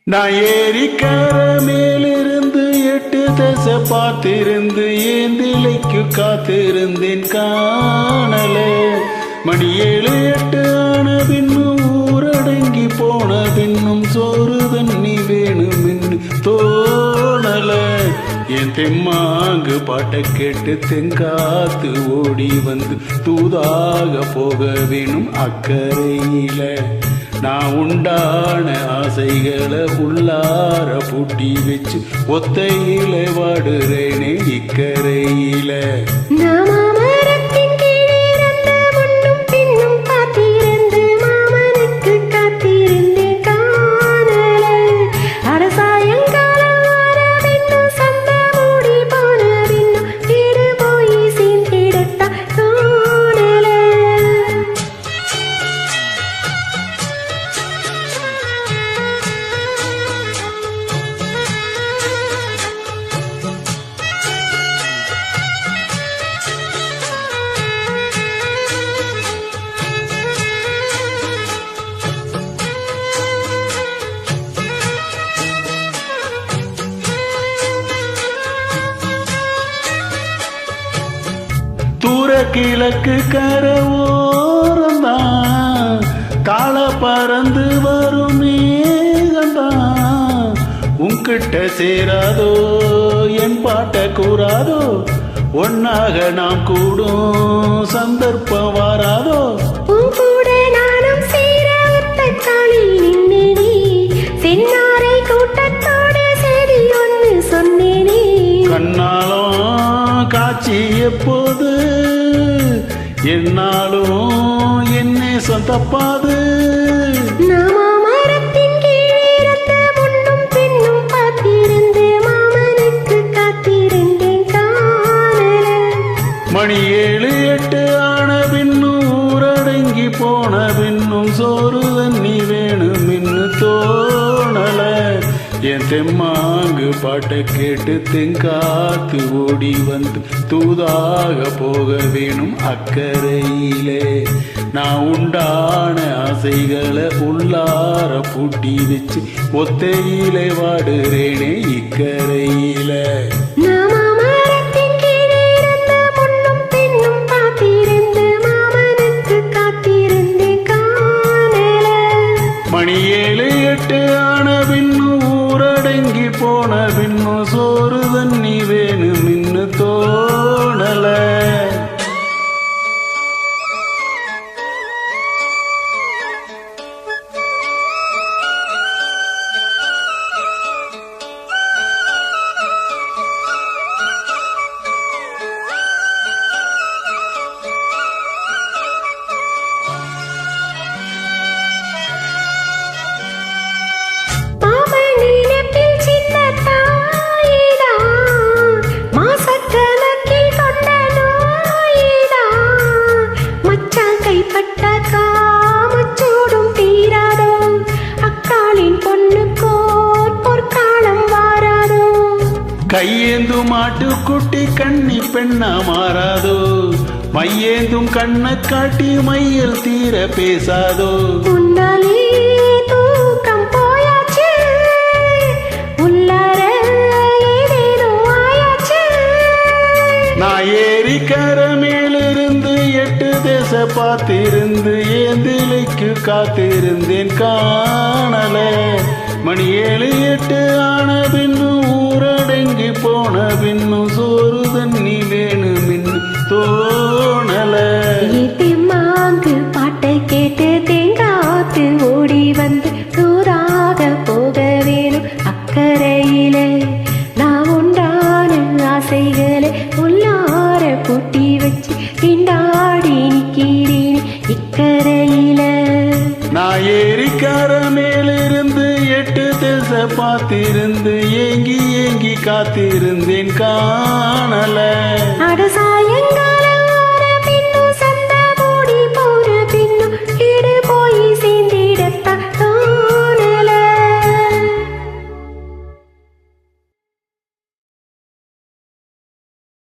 நான் ஏரிக்கர மேலிருந்து 8 தசை பார்த்திருந்து ஏந்திலைக்கு காத்திருந்தேன் காணல. மணி 7 8 ஆன பின்னும் ஊரடங்கி போன பின்னும் சோறு தண்ணி வேணும் என்று தோணல. என் தெம்மாங்கு பாட்டை கேட்டு தெங்காத்து ஓடி வந்து தூதாக போக வேணும் அக்கறையில. நான் உண்டான ஆசைகளை உள்ளார பூட்டி வச்சு ஒத்தையில வாடுறேனே இக்கரையில. தூர கிழக்கு கரவோரந்தான் கால பறந்து வரும் மேகந்தான். உன்கிட்ட சேராதோ என் பாட்ட கூறாதோ, ஒன்னாக நாம் கூடும் சந்தர்ப்பம் வாராதோ. கண்ணாலும் காட்சி எப்போது என்னாலும் என்னை சொந்தப்பாது. மணி 7 8 ஆன பின்னும் ஊரடங்கி போன பின்னும் சோறு தண்ணி வேணும் இன்னு தோணல. என் தெம்மாங்கு பாட்டை கேட்டு தெங்காத்து ஓடி வந்து தூதாக போக வேணும் அக்கறையிலே. நான் உண்டான ஆசைகளை உள்ளார பூட்டி வச்சு ஒத்தையிலே வாடுறேனே இக்கரையில. மணி 7 8 ஆன பின்னும் ஊரடங்கி போன பின்னும் சோறு தண்ணி வேணும் இன்னு தோணல. கையேந்தும் மாட்டுக்குட்டி கண்ணி பெண்ணா மாறாதோ, மையேந்தும் கண்ணை காட்டி மையல் தீர பேசாதோ. நான் ஏரிக்கர மேலிருந்து 8 தேச பார்த்திருந்து ஏந்திலைக்கு காத்திருந்தேன் காணல. மணி 7 8 ஆன பின்னும் ஊரடங்கி போன பின்னும் சோறு தண்ணி வேணும் இன்னு தோணல. பாட்டை கேட்டு தேங்காத்து ஓடி வந்து தூராக போக வேணும் அக்கறையில. நான் உண்டான ஆசைகளை உள்ளார பூட்டி வச்சு திண்டாடி நிக்கிறேன் இக்கரையில. நான் ஏரிக்கர மேலிருந்து 8 திசை பார்த்திருந்து ஏங்கி ஏங்கி காத்திருந்தேன் காணல.